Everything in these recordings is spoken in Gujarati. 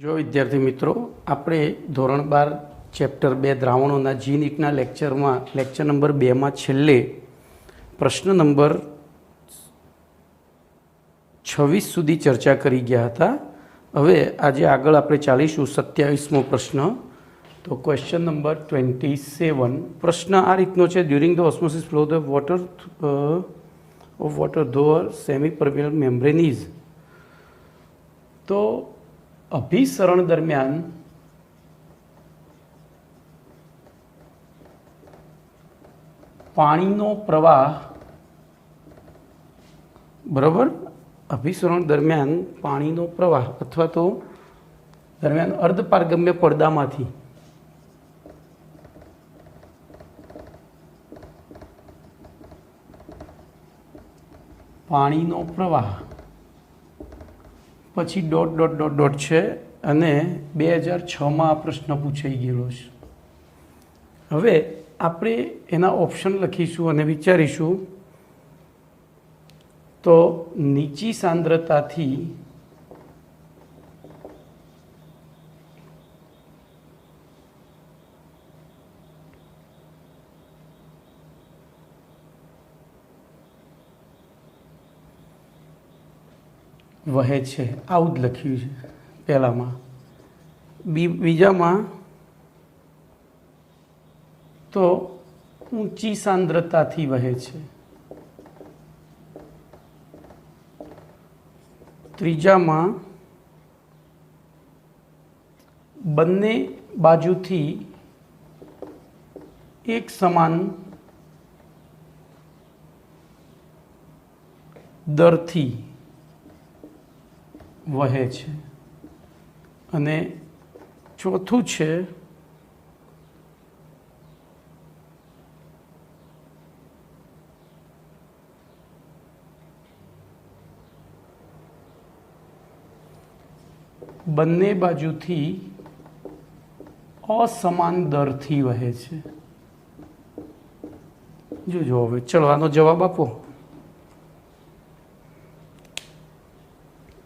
જો વિદ્યાર્થી મિત્રો, આપણે ધોરણ 12 ચેપ્ટર 2 દ્રાવણોના જી નીટના લેક્ચર નંબર 2માં છેલ્લે પ્રશ્ન નંબર 26 સુધી ચર્ચા કરી ગયા હતા. હવે આજે આગળ આપણે ચાલીશું 27મો પ્રશ્ન. તો ક્વેશ્ચન નંબર 27. પ્રશ્ન આ રીતનો છે: during the osmosis flow the water ધો સેમી પરમેબલ મેમ્બ્રેન ઇઝ. તો અભિસરણ દરમિયાન પાણીનો પ્રવાહ, બરાબર, અભિસરણ દરમિયાન પાણીનો પ્રવાહ અથવા તો દરમિયાન અર્ધપારગમ્ય પડદામાંથી પાણીનો પ્રવાહ પછી ડોટ ડોટ ડોટ ડોટ છે અને 2006માં આ પ્રશ્ન પૂછાઈ ગયેલો છે. હવે આપણે એના ઓપ્શન લખીશું અને વિચારીશું. તો નીચી સાંદ્રતાથી વહે છે, આવું જ લખ્યું છે પહેલામાં. બીજામાં તો ઊંચી સાંદ્રતાથી વહે છે. ત્રીજામાં બંને બાજુથી એક સમાન દરથી વહે છે. અને ચોથું છે બંને બાજુથી અસમાન દરથી વહે છે. જોજો હવે ચલો આનો જવાબ આપો.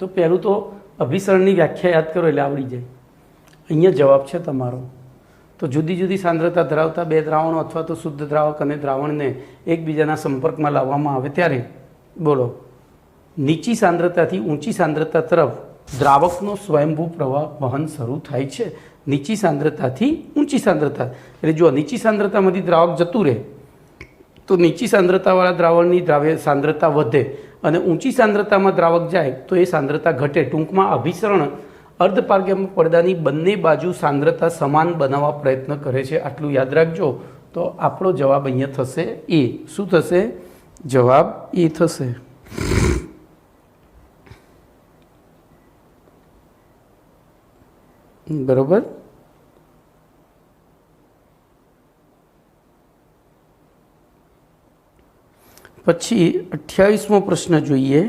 તો પહેલું તો અભિસરણની વ્યાખ્યા યાદ કરો એટલે આવડી જાય. અહીંયા જવાબ છે તમારો. તો જુદી જુદી સાંદ્રતા ધરાવતા બે દ્રાવણો અથવા તો શુદ્ધ દ્રાવક અને દ્રાવણને એકબીજાના સંપર્કમાં લાવવામાં આવે ત્યારે, બોલો, નીચી સાંદ્રતાથી ઊંચી સાંદ્રતા તરફ દ્રાવકનો સ્વયંભૂ પ્રવાહ વહન શરૂ થાય છે. નીચી સાંદ્રતાથી ઊંચી સાંદ્રતા, એટલે જો નીચી સાંદ્રતામાંથી દ્રાવક જતું રહે તો નીચી સાંદ્રતાવાળા દ્રાવણની સાંદ્રતા વધે અને ઊંચી સાંદ્રતામાં દ્રાવક જાય તો એ સાંદ્રતા ઘટે. ટૂંકમાં અભિસરણ અર્ધપારગમ્ય પડદાની બંને બાજુ સાંદ્રતા સમાન બનાવવા પ્રયત્ન કરે છે. આટલું યાદ રાખજો. તો આપણો જવાબ અહીંયા થશે એ. શું થશે? જવાબ એ થશે. બરોબર. પછી 28મો પ્રશ્ન જોઈએ.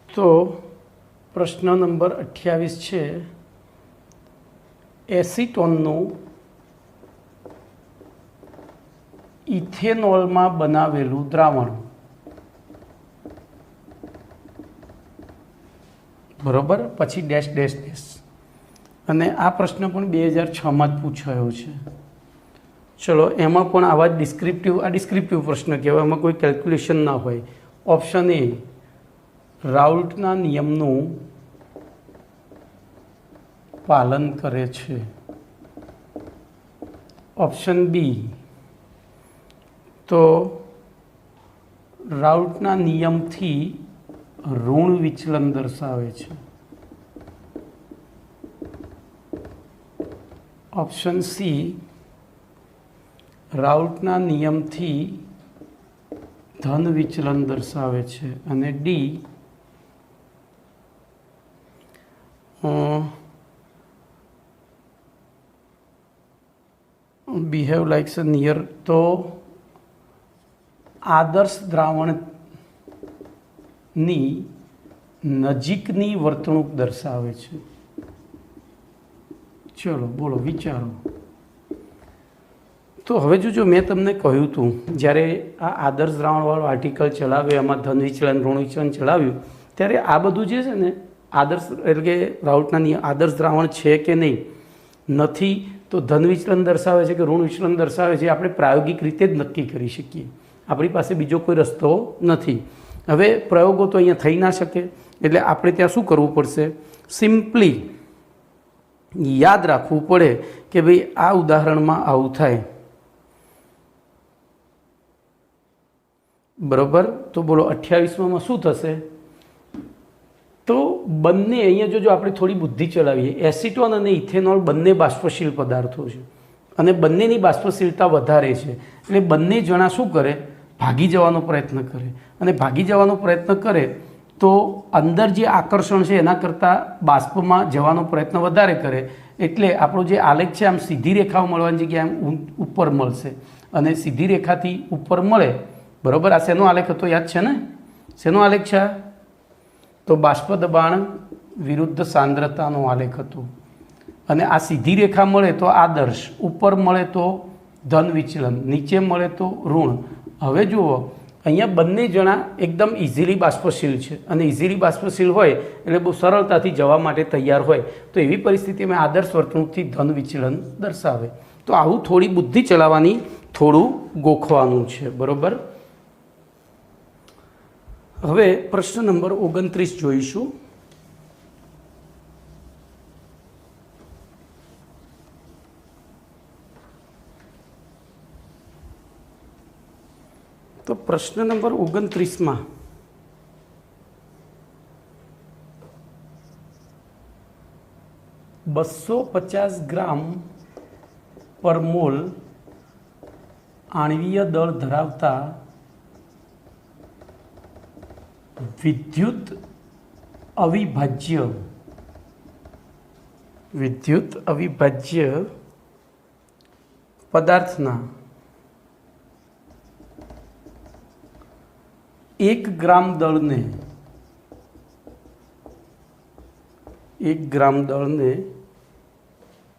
તો પ્રશ્ન નંબર 28 છે: એસિટોનનું ઇથેનોલમાં બનાવેલું દ્રાવણ, બરોબર, પછી ડેશ ડેશ ડેશ. અને આ પ્રશ્ન પણ 2006માં જ પૂછાયો છે. ચલો એમાં પણ આવા જ ડિસ્ક્રિપ્ટિવ પ્રશ્ન કહેવાય. એમાં કોઈ કેલ્ક્યુલેશન ના હોય. ઓપ્શન એ રાઉલ્ટના નિયમનું પાલન કરે છે. ઓપ્શન બી તો રાઉલ્ટના નિયમથી ઋણ વિચલન દર્શાવે છે. ઓપ્શન સી રાઉલ્ટના નિયમથી ધન વિચલન દર્શાવે છે. અને ડી બિહેવ લાઇક્સ અ નિયર, તો આદર્શ દ્રાવણની નજીકની વર્તણૂક દર્શાવે છે. ચલો બોલો, વિચારો. तो हवे जो मैं तमने कहूँ हतुं ज्यारे आ आदर्श द्रावणवाळो आर्टिकल चलाव्यो एमां धन विचलन ऋण विचलन चलाव्युं त्यारे आ बधुं जे छे ने आदर्श एटले के राउटना नियम आदर्श द्रावण छे के नहीं नथी तो धन विचलन दर्शावे छे के ऋण विचलन दर्शावे छे आपणे प्रायोगिक रीते ज नक्की करी शकीए। आपणी पासे बीजो कोई रस्तो नथी। हवे प्रयोगो तो अहींया थई ना शके एटले आपणे त्यां शुं करवुं पड़शे, सिम्पली याद राखवुं पड़े कि भाई आ उदाहरणमां आवुं थाय बराबर। तो बोलो 28मां शुं थशे, तो बंने अहींया जो आपणे थोड़ी बुद्धि चलावीए एसिटोन अने इथेनॉल बंने बाष्पशील पदार्थो छे अने बंनेनी बाष्पशीलता वधारे छे એટલે બંને જણા શું કરે, ભાગી જવાનો પ્રયત્ન કરે અને ભાગી જવાનો પ્રયત્ન કરે તો અંદર જે આકર્ષણ છે એના કરતાં બાષ્પમાં જવાનો પ્રયત્ન વધારે કરે એટલે આપણો જે આલેખ છે આમ સીધી રેખાઓ મળવાની જગ્યાએ આમ ઉપર મળશે અને સીધી રેખાથી ઉપર મળે બરાબર। આ શેનો આલેખ હતો યાદ છે ને, શેનો આલેખ છે? તો બાષ્પ દબાણ વિરુદ્ધ સાંદ્રતાનો આલેખ હતો અને આ સીધી રેખા મળે તો આદર્શ, ઉપર મળે તો ધન વિચલન, નીચે મળે તો ઋણ। હવે જુઓ અહીંયા બંને જણા એકદમ ઇઝીલી બાષ્પશીલ છે અને ઇઝીલી બાષ્પશીલ હોય એટલે બહુ સરળતાથી જવા માટે તૈયાર હોય તો એવી પરિસ્થિતિમાં આદર્શ વર્તણૂકથી ધન વિચલન દર્શાવે। તો આવું થોડી બુદ્ધિ ચલાવવાની, થોડું ગોખવાનું છે બરાબર। હવે પ્રશ્ન નંબર 29 જોઈશું। तो प्रश्न नंबर 29 में 250 ग्राम पर मोल आणवीय दळ धरावता विद्युत अविभाज्य पदार्थना 1 ग्राम दळ ने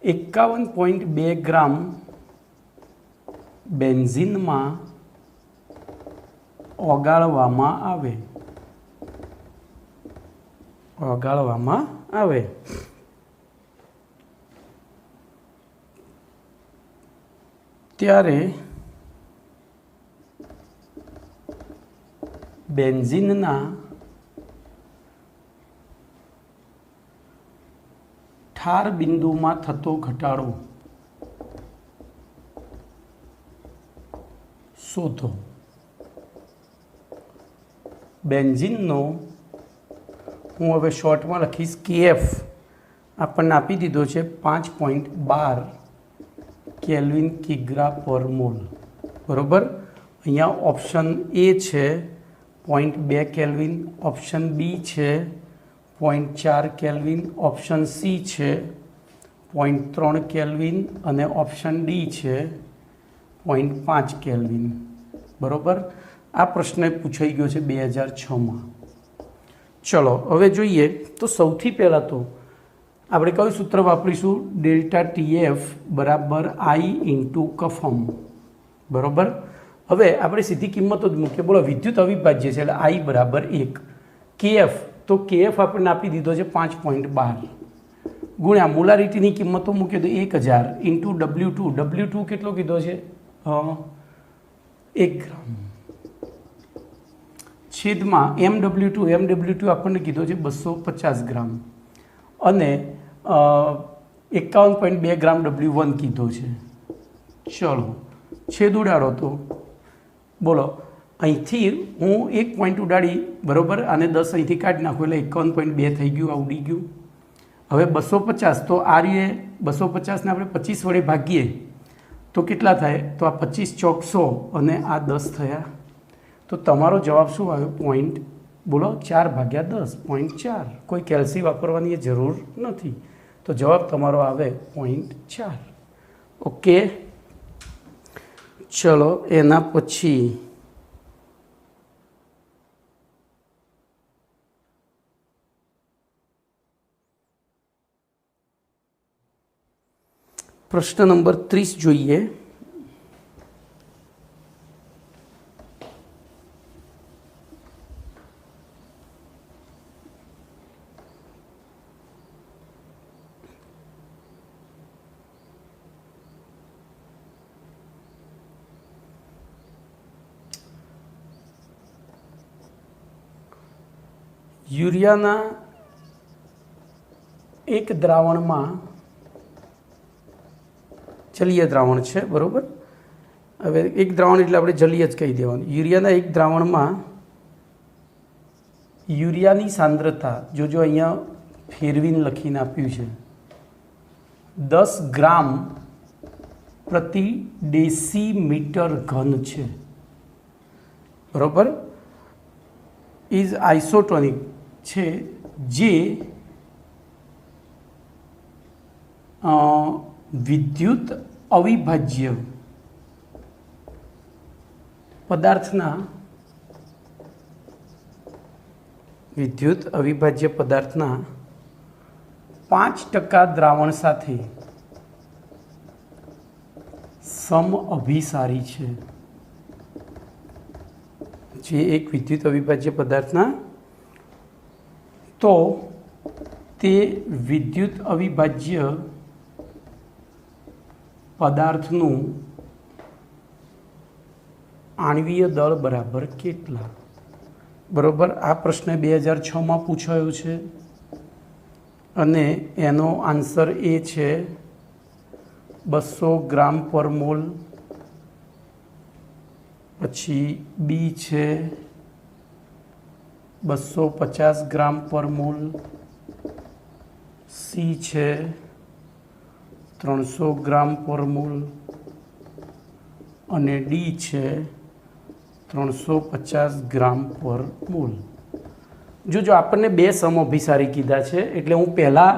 51.2 ग्राम बेन्जीन में ओगाळवामां आवे त्यारे बेन्जीनना ठार बिंदु में थतो घटाडो शोधो। बेन्जीननो हूँ हवे शॉर्ट में लखीश KF आपने आपी दीधो छे 5.12 केल्विन किग्रा पर मोल बराबर। अहींया ऑप्शन ए छे 0.2 केल्विन, ऑप्शन बी छे 0.4 केल्विन, ऑप्शन सी छे 0.3 केल्विन अने ऑप्शन डी छे 0.5 केल्विन बराबर। आ प्रश्न पूछाई गयो छे 2006 में। चलो हवे जोईए तो सौथी पहला तो આપણે કયું સૂત્ર વાપરીશું, ડેલ્ટા TF બરાબર I ઇન્ટુ કફમ બરાબર। હવે આપણે સીધી કિંમતો જ મૂકીએ। બોલો વિદ્યુત અવિભાજ્ય છે એટલે I બરાબર 1, KF તો KF આપણને આપી દીધો છે 5.12 ગુણ્યા મોલારિટીની કિંમતો મૂકીએ તો 1000 ઇન્ટુ W2 કેટલો કીધો છે 1 ગ્રામ છેદમાં MW2 આપણને કીધો છે 250 ગ્રામ અને 51.2 ગ્રામ W1 कीधो छे। चलो छेद उड़ाड़ो तो बोलो अहींथी हूँ 1 पॉइंट उड़ाड़ी बराबर आने 10 अहींथी काढी नाखो એટલે 51.2 થઈ ગયું, આ ઉડી ગયું। હવે 250 તો આ રીએ 250 ને આપણે 25 વડે ભાગીએ તો કેટલા થાય, તો આ 25 ચોક 100 અને આ 10 થયા। તો તમારો જવાબ શું આવ્યો પોઈન્ટ બોલો 4/10 0.4। कोई कैल्सी वापरवानी जरूर नहीं तो जवाब तमारो आवे 0.4। ओके चलो एना पछी प्रश्न नंबर 30 जोईए। યુરિયાના એક દ્રાવણમાં જલીય દ્રાવણ છે, બરાબર. હવે એક દ્રાવણ એટલે આપણે જલીય જ કહી દેવાનું. યુરિયાના એક દ્રાવણમાં યુરિયાની સાંદ્રતા જો અહીંયા ફેરવીને લખીને આપ્યું છે 10 ગ્રામ પ્રતિ ડેસીમીટર ઘન છે, બરાબર. ઇઝ આઇસોટોનિક છે, જે વિદ્યુત અવિભાજ્ય પદાર્થના 5% દ્રાવણ સાથે સમઅભિસારી છે. જે એક વિદ્યુત અવિભાજ્ય પદાર્થના, તો તે વિદ્યુત અવિભાજ્ય પદાર્થનું આણ્વીય દળ બરાબર કેટલા? બરાબર. આ પ્રશ્ન 2006માં પૂછાયો છે અને એનો આન્સર એ છે 200 ગ્રામ પર મોલ. પછી બી છે 250 ગ્રામ પર મોલ, સી છે 300 ગ્રામ પર મોલ અને ડી છે 350 ગ્રામ પર મોલ. જો આપણને બે સમઅભિસારી કીધા છે એટલે હું પહેલાં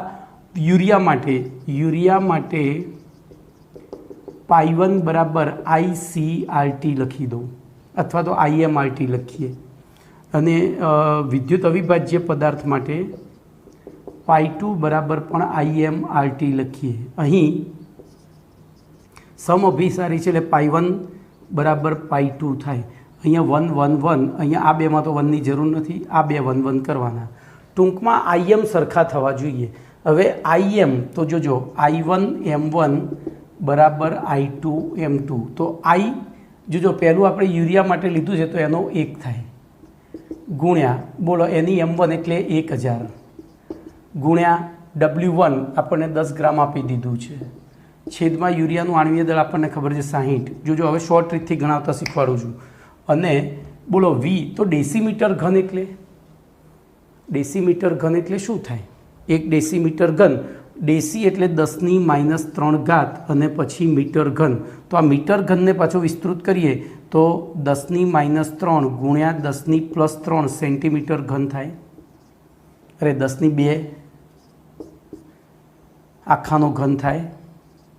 યુરિયા માટે પાઈ1 બરાબર ICRT લખી દઉં, અથવા તો IMRT લખીએ. અને વિદ્યુત અવિભાજ્ય પદાર્થ માટે પાઈ2 બરાબર પણ IMRT લખીએ. અહીં સમઅભિસારી છે એટલે પાઈ1 બરાબર પાઈ2 થાય. અહીંયા 1 1 1, અહીંયા આ બેમાં તો 1ની જરૂર નથી, આ બે 1 1 કરવાના. ટૂંકમાં IM સરખા થવા જોઈએ. હવે IM તો જોજો, I1 M1 બરાબર I2 M2. તો જોજો પહેલું આપણે યુરિયા માટે લીધું છે તો એનો 1 થાય, ગુણ્યા બોલો એની M1 એટલે 1000, ગુણ્યા W1 આપણને 10 ગ્રામ આપી દીધું છે, છેદમાં યુરિયાનું આણ્વીય દળ આપણને ખબર છે 60. જોજો હવે શોર્ટ ટ્રીકથી ગણાવતા શીખવાડું છું. અને બોલો V તો ડેસીમીટર ઘન એટલે શું થાય? 1 ડેસીમીટર ઘન, ડેસી એટલે 10⁻³ અને પછી મીટર ઘન. તો આ મીટર ઘનને પાછો વિસ્તૃત કરીએ તો 10⁻³ ગુણ્યા 10⁻+3 સેન્ટીમીટર ઘન થાય. અરે 10⁻2 આખાનો ઘન થાય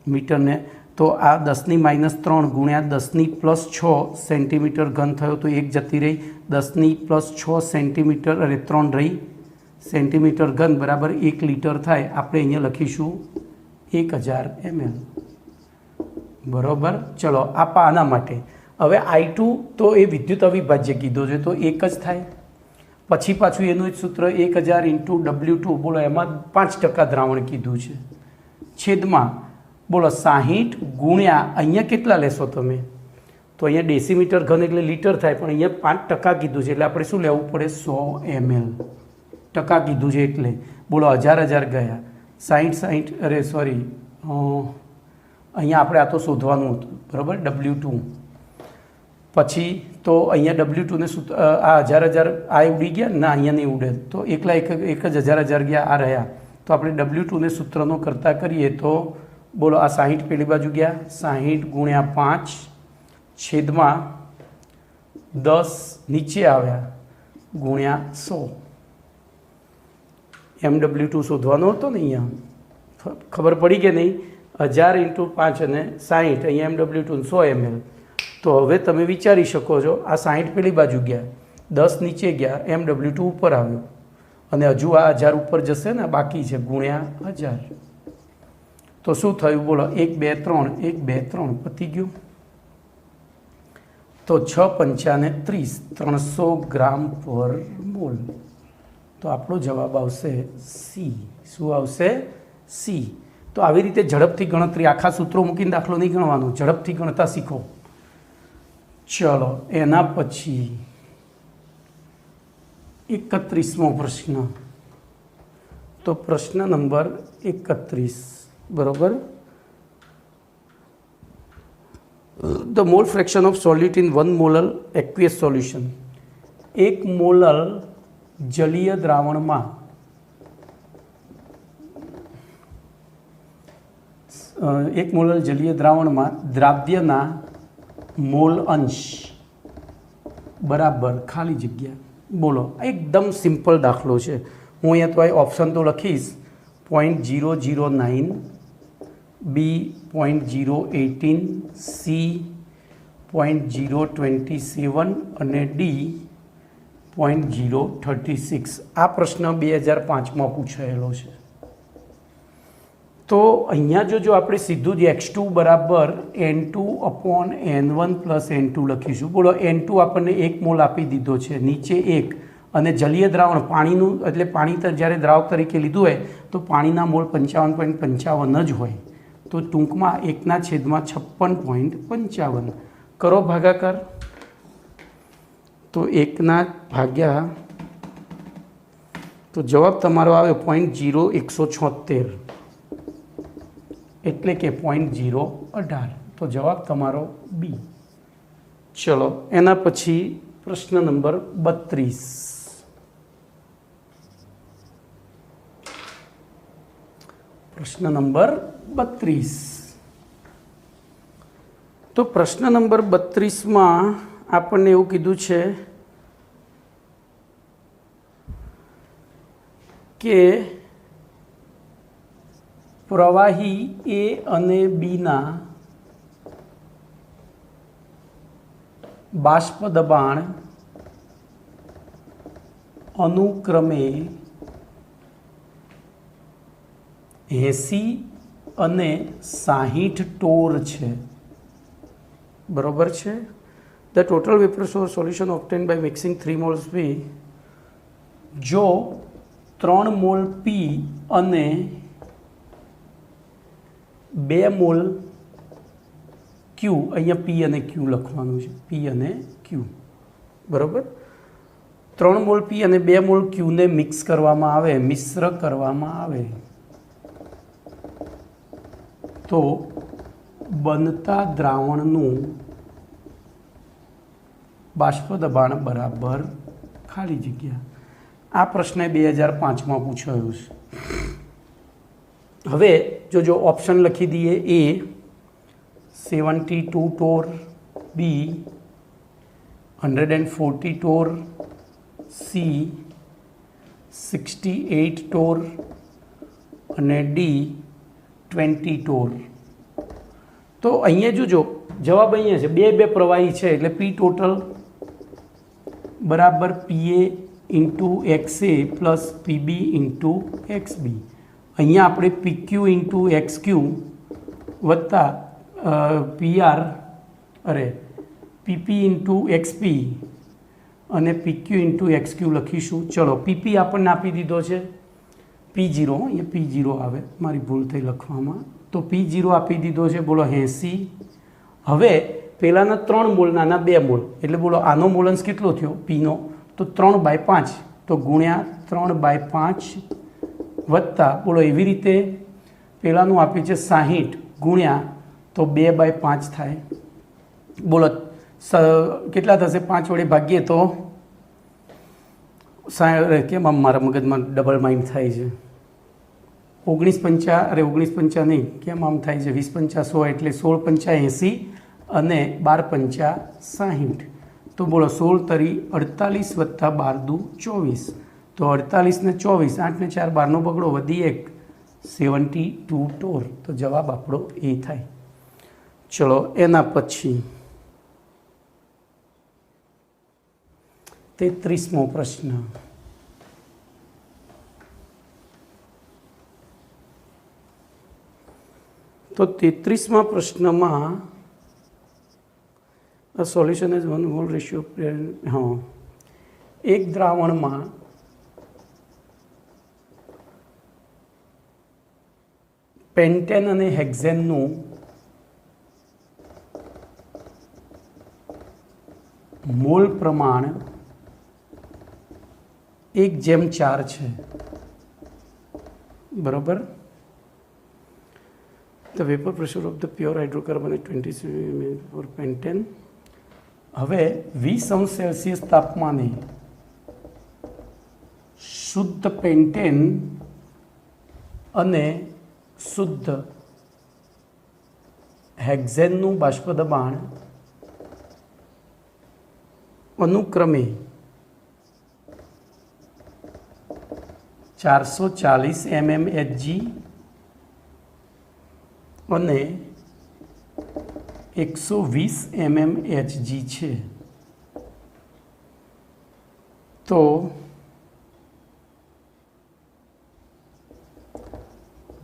મીટરને. તો આ 10⁻³ ગુણ્યા 10⁻+6 સેન્ટીમીટર ઘન થયો, તો 1 જતી રહી, 10⁻+6 સેન્ટીમીટર, અરે 3 રહી સેન્ટીમીટર ઘન બરાબર 1 લીટર થાય. આપણે અહીંયા લખીશું 1000 ml, બરાબર. ચલો આના માટે હવે I2 તો એ વિદ્યુત અવિભાજ્ય કીધો છે તો 1 જ થાય. પછી પાછું એનું જ સૂત્ર 1000 × W2, બોલો એમાં 5% દ્રાવણ કીધું છે, છેદમાં બોલો 60 ગુણ્યા અહીંયા કેટલા લેશો તમે? તો અહીંયા ડેસીમીટર ઘન એટલે લીટર થાય, પણ અહીંયા 5% કીધું છે એટલે આપણે શું લેવું પડે? 100 ml. ટકા કીધું છે એટલે બોલો 1000 ગયા, 60 અરે સોરી, અહીંયા આપણે આ તો શોધવાનું હતું, બરાબર. W2 પછી તો અહીંયા W2 ને આ 1000 આ ઉડી ગયા ના, અહીંયા નહીં ઉડે, તો એકલા એક જ 1000 ગયા, આ રહ્યા. તો આપણે W2 ને સૂત્રનો કરતા કરીએ તો બોલો આ 60 પેલી બાજુ ગયા, 60 ગુણ્યા 5 છેદમાં 10 નીચે આવ્યા ગુણ્યા 100. MW2 શોધવાનો હતો ને, અહીંયા ખબર પડી કે નહીં? 1000 × 5 અને 60, અહીંયા MW2 100 ml. તો હવે તમે વિચારી શકો છો, આ 60 પેલી બાજુ ગયા, 10 નીચે ગયા, MW2 ઉપર આવ્યો અને હજુ આ 1000 ઉપર જશે ને, બાકી છે, ગુણ્યા 1000. તો શું થયું બોલો? 1 2 3 1 2 3 પતી ગયું. તો 6 × 5 = 300 ગ્રામ પર મોલ. તો આપણો જવાબ આવશે સી. શું આવશે? સી. તો આવી રીતે ઝડપથી ગણતરી, આખા સૂત્રો મૂકીને દાખલો નહીં ગણવાનો, ઝડપથી ગણતા શીખો. ચલો એના પછી 31મો પ્રશ્ન. તો પ્રશ્ન નંબર 31 બરોબર. The mole fraction of solute in 1 molar aqueous solution. 1 molar જલીય દ્રાવણમાં 1 મોલર જલીય દ્રાવણમાં દ્રાવ્યના મોલ અંશ બરાબર ખાલી જગ્યા. બોલો, એકદમ સિમ્પલ દાખલો છે. હું અહીંયા તો ઓપ્શન તો લખીશ 0.009, બી 0.018, સી 0.027 અને ડી 0.036. આ પ્રશ્ન 2005માં પૂછાયેલો છે. તો અહીંયા જો આપણે સીધું જ x2 બરાબર n2/n1 પ્લસ n2 લખીશું. બોલો, n2 આપણને 1 મોલ આપી દીધો છે, નીચે 1, અને જલીય દ્રાવણ પાણીનું, એટલે પાણી જ્યારે દ્રાવક તરીકે લીધું હોય તો પાણીના મોલ 55.55 જ હોય. તો ટૂંકમાં 1/56.55 કરો ભાગાકાર. તો 1/, તો જવાબ તમારો આવ્યો 0.0176, એટલે કે 0.018. તો જવાબ તમારો બી. ચલો, એના પછી પ્રશ્ન નંબર 32. પ્રશ્ન નંબર 32. તો પ્રશ્ન નંબર 32માં આપણને એવું કીધું છે કે પ્રવાહી એ અને બીના બાષ્પ દબાણ અનુક્રમે 80 અને 60 ટોર છે. બરોબર છે. The total vapour solution obtained by mixing 3 moles P. જો 3 મોલ પી અને 2 મોલ ક્યુ, અહીંયા પી અને ક્યુ લખવાનું છે, પી અને ક્યુ. બરોબર. 3 મોલ પી અને 2 મોલ ક્યુને મિક્સ કરવામાં આવે, મિશ્ર કરવામાં આવે, તો બનતા દ્રાવણનું બાષ્પ દબાણ બરાબર ખાલી જગ્યા. આ પ્રશ્ન 2005માં પૂછાયો છે. હવે જો ઓપ્શન લખી દઈએ. એ 72 ટોર, બી 140 ટોર, સી 68 ટોર અને ડી 20 ટોર. તો અહીંયા જોજો, જવાબ અહીંયા છે. બે પ્રવાહી છે, એટલે પી ટોટલ બરાબર P A into X A plus P B into X B. અહીંયા આપણે પીક્યુ ઇન્ટુ એક્સક્યુ વત્તા પીપી ઇન્ટુ એક્સપી અને પીક્યુ ઇન્ટુ એક્સક્યુ લખીશું. ચલો, પીપી આપણને આપી દીધો છે P0, અહીંયા P0 આવે, મારી ભૂલ થઈ લખવામાં. તો P0 આપી દીધો છે. બોલો 80. હવે પહેલાંના 3 મોલ, નાના 2 મોલ, એટલે બોલો આનો મોલન્સ કેટલો થયો પીનો? તો 3/5. તો ગુણ્યા 3/5 વત્તા, બોલો એવી રીતે પહેલાંનું આપ્યું છે 60 ગુણ્યા, તો 2/5 થાય. બોલો કેટલા થશે? 5 વડે ભાગીએ તો કેમ આમ મારા મગજમાં ડબલ માઇન્ડ થાય છે? 19 નહીં, કેમ આમ થાય છે? 20 × 5 = 100, એટલે 16 × 5 = 80 અને 12 × 5 = 60. તો બોલો 16 તરી 48 વત્તા 12 × 24. તો 48 ને 24, 8 ને 4 12નો બગડો, વધી 1, 72 ટોર. તો જવાબ આપણો એ થાય. ચલો, એના પછી 33મો પ્રશ્ન. તો 33મા પ્રશ્નમાં સોલ્યુશન ઇઝ 1 મોલ રેશિયો. હા, એક દ્રાવણમાં પેન્ટેન અને હેક્ઝેનનું મોલ પ્રમાણ 1/4 છે, બરાબર. The vapour pressure of the pure hydrocarbon 20 for pentane. હવે 20°C તાપમાને શુદ્ધ પેન્ટેન અને શુદ્ધ હેક્ઝેનનું બાષ્પ દબાણ અનુક્રમે 440 mmHg અને 120 mmHg છે. તો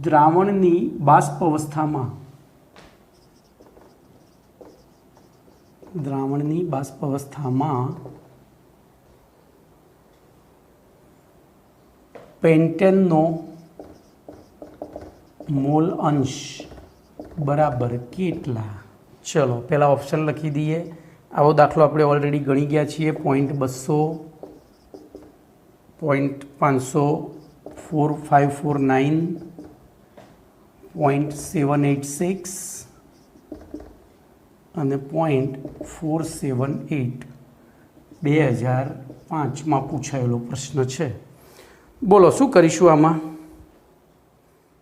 દ્રાવણની બાષ્પ અવસ્થામાં પેન્ટેનનો મોલ અંશ બરાબર કેટલા? ચલો પહેલાં ઓપ્શન લખી દઈએ. આવો દાખલો આપણે ઓલરેડી ગણી ગયા છીએ. 0.200, 0.549, 0.786 અને 0.478 2005માં પૂછાયેલો પ્રશ્ન છે. બોલો શું કરીશું આમાં?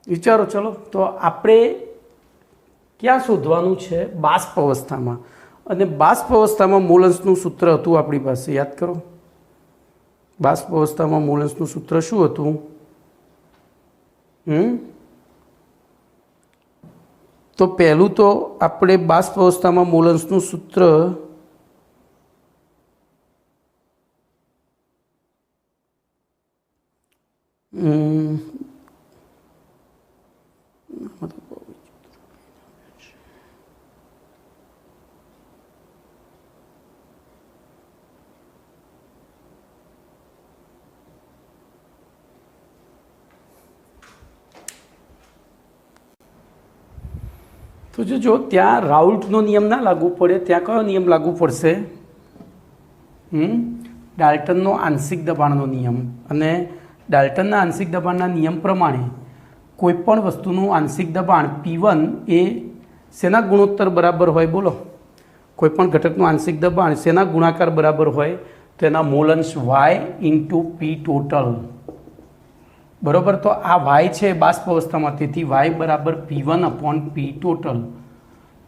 વિચારો. ચલો તો આપણે ક્યાં શોધવાનું છે? બાષ્પ અવસ્થામાં. અને બાષ્પ અવસ્થામાં મોલ અંશનું સૂત્ર હતું આપણી પાસે, યાદ કરો. બાષ્પ અવસ્થામાં મોલ અંશનું સૂત્ર શું હતું? તો પહેલું તો આપણે બાષ્પ અવસ્થામાં મોલ અંશનું સૂત્ર તો જો ત્યાં રાઉલ્ટનો નિયમ ના લાગુ પડે, ત્યાં કયો નિયમ લાગુ પડશે? ડાલ્ટનનો આંશિક દબાણનો નિયમ. અને ડાલ્ટનના આંશિક દબાણના નિયમ પ્રમાણે કોઈપણ વસ્તુનું આંશિક દબાણ P1 એ શેના ગુણોત્તર બરાબર હોય? બોલો. કોઈપણ ઘટકનું આંશિક દબાણ શેના ગુણાકાર બરાબર હોય? તો એના મોલ અંશ Y ઇન્ટુ P ટોટલ. બરાબર. તો આ y છે બાષ્પ અવસ્થામાં, તેથી y બરાબર P1 અપોન P ટોટલ.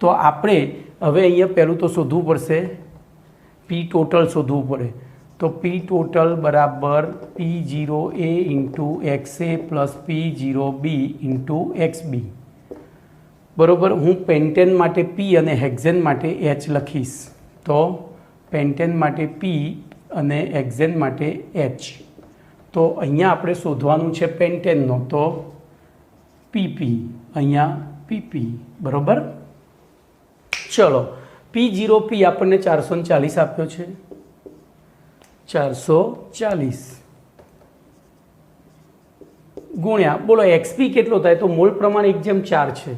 તો આપણે હવે અહીંયા પહેલું તો શોધવું પડશે, P ટોટલ શોધવું પડે. તો P ટોટલ બરાબર P0A into XA plus P0B into XB. બરાબર. હું પેન્ટેન માટે P અને હેક્ઝેન માટે H લખીશ. તો પેન્ટેન માટે P અને હેક્ઝેન માટે H. તો અહીંયા આપણે શોધવાનું છે પેન્ટેનનો, તો PP, અહીંયા PP. બરાબર. ચલો P0P આપણને 440 આપ્યો છે, 440 ગુણ્યા બોલો XP કેટલો થાય? તો મોલ પ્રમાણ 1/4 છે,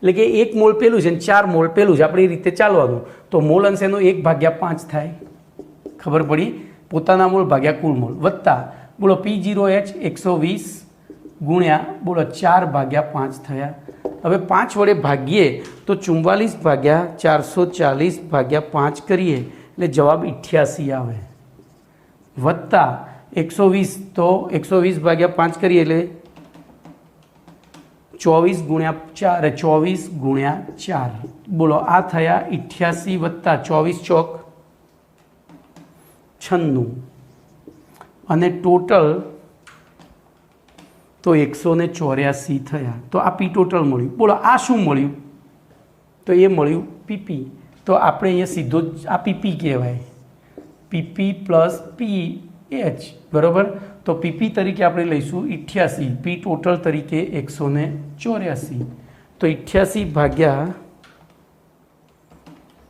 એટલે કે 1 મોલ પેલું છે અને 4 મોલ પેલું છે. આપણે એ રીતે ચાલવાનું. તો મોલ અંશ એનો 1/5 થાય. ખબર પડી? પોતાના મોલ ભાગ્યા કુલ મોલ વત્તા બોલો P0H 120 ગુણ્યા બોલો 4/5 થયા. હવે 5 વડે ભાગીએ તો 44/440/5 કરીએ એટલે જવાબ 88 આવે. વત્તા 120, તો 120/5 કરીએ એટલે 24 ગુણ્યા 4, 24 ગુણ્યા 4. બોલો આ થયા 88 વત્તા 24 ચોક 96 અને ટોટલ તો 184 થયા. તો આ P ટોટલ મળ્યું. બોલો આ શું મળ્યું? તો એ મળ્યું PP. તો આપણે અહીંયા સીધો જ આ PP કહેવાય, PP પ્લસ PH. બરાબર. તો PP તરીકે આપણે લઈશું 88, P ટોટલ તરીકે 184. તો 88 ભાગ્યા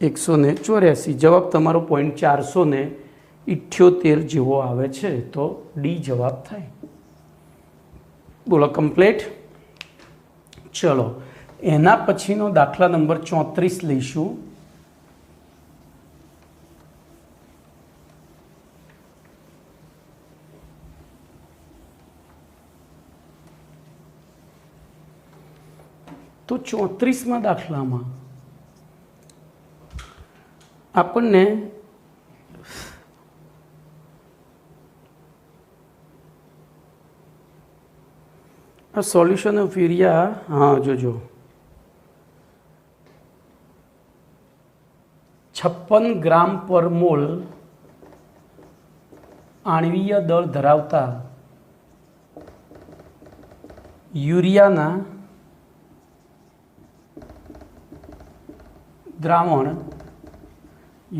184 જવાબ તમારો 478 જેવો આવે છે. તો ડી જવાબ થાય. બોલો કમ્પ્લીટ. ચલો એના પછીનો દાખલા નંબર 34 લઈશું. તો 34માં દાખલામાં આપણને આ સોલ્યુશન ઓફ યુરિયા, હા જોજો, 56 ગ્રામ પર મોલ આણ્વીય દળ ધરાવતા યુરિયાના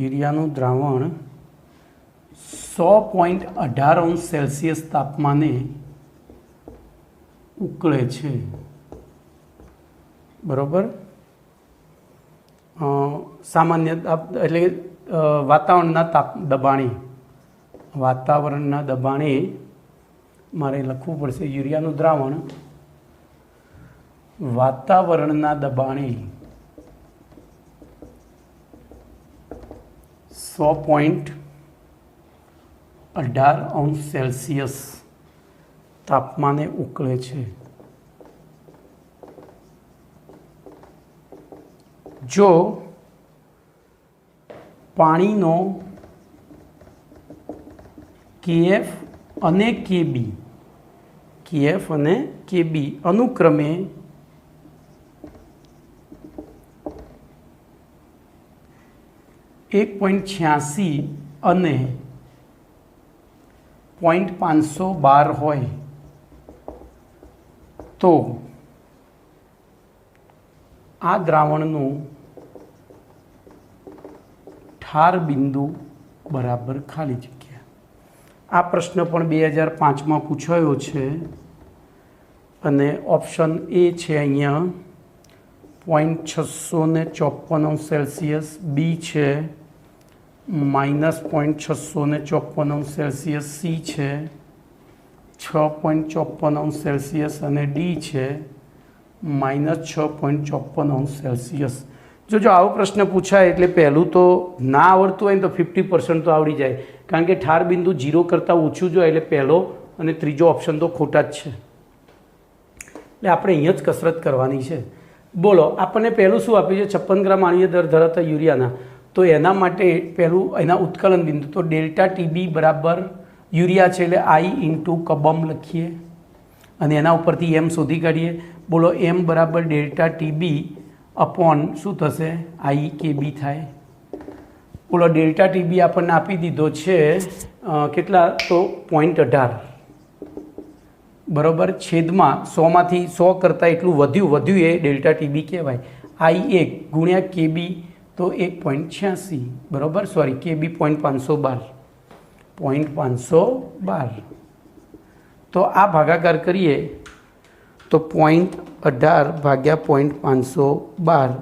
યુરિયાનું દ્રાવણ 100.18 ° તાપમાને ઉકળે છે, બરાબર. સામાન્ય એટલે વાતાવરણના દબાણે મારે લખવું પડશે યુરિયાનું દ્રાવણ વાતાવરણના દબાણે 100.18 ° તાપમાને ઉકળે છે. જો પાણીનો KF અને KB અનુક્રમે 1.86 અને 0.512 હોય તો આ દ્રાવણનું ઠાર બિંદુ બરાબર ખાલી જગ્યા. આ પ્રશ્ન પણ 2005માં પૂછાયો છે અને ઓપ્શન એ છે અહીંયા 0.654 °, બી છે -0.654 °, સી છે 6.54 °, અને ડી છે -6.54 °. જો આવો પ્રશ્ન પૂછાય એટલે પહેલું તો ના આવડતું હોય ને તો 50% તો આવડી જાય, કારણ કે ઠાર બિંદુ 0 કરતાં ઓછું જોઈએ એટલે પહેલો અને ત્રીજો ઓપ્શન તો ખોટા જ છે. એટલે આપણે અહીંયા જ કસરત કરવાની છે. બોલો, આપણને પહેલું શું આપ્યું છે? 56 ગ્રામ આણ્વીય દર ધરાવતા યુરિયાના. તો એના માટે પહેલું એના ઉત્કલન બિંદુ તો ΔTB બરાબર યુરિયા છે એટલે I × કબમ લખીએ અને એના ઉપરથી એમ શોધી કાઢીએ. બોલો, એમ બરાબર ΔTB અપોન શું થશે? IKB થાય. બોલો, ΔTB આપણને આપી દીધો છે કેટલા? તો 0.18, બરાબર, છેદમાં 100માંથી 100 કરતાં એટલું વધ્યું એ ΔTB કહેવાય. I1 ગુણ્યા KB તો 1.86, બરાબર, સોરી KB 0.512. તો આ ભાગાકાર કરીએ તો 0.18 ભાગ્યા 0.512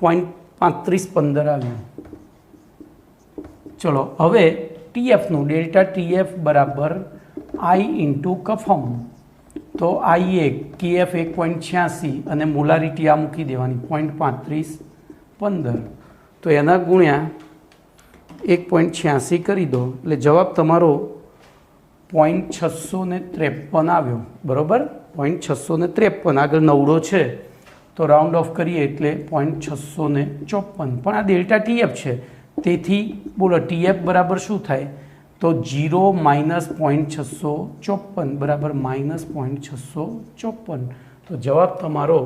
0.3515 આવ્યું. ચલો હવે TFનું ΔTF બરાબર I × કફમ. તો I1 KF 1.86 અને મોલારિટી આ મૂકી દેવાની 0.3515. તો એના ગુણ્યા 1.86 કરી દો એટલે જવાબ તમારો 0.653 આવ્યો, બરાબર. 0.653. આગળ નવડો છે તો રાઉન્ડ ઓફ કરીએ એટલે 0.654. પણ આ ΔTF છે તેથી બોલો TF બરાબર શું થાય? તો 0 - 0.654 બરાબર -0.654. તો જવાબ તમારો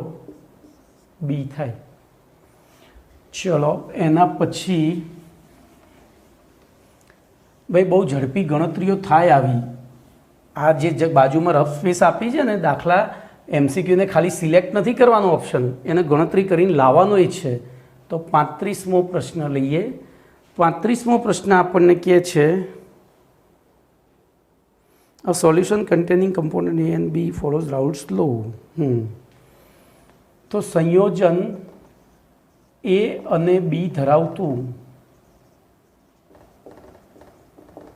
બી થાય. ચલો એના પછી ભાઈ બહુ ઝડપી ગણતરીઓ થાય આવી. આ જે બાજુમાં રફ સ્પેસ આપી છે ને, દાખલા MCQને ખાલી સિલેક્ટ નથી કરવાનો ઓપ્શન, એને ગણતરી કરીને લાવવાનો જ છે. તો 35મો પ્રશ્ન લઈએ. 35મો પ્રશ્ન આપણને કહે છે A solution containing component A and B follows Raoult's law. તો સંયોજન A અને B ધરાવતું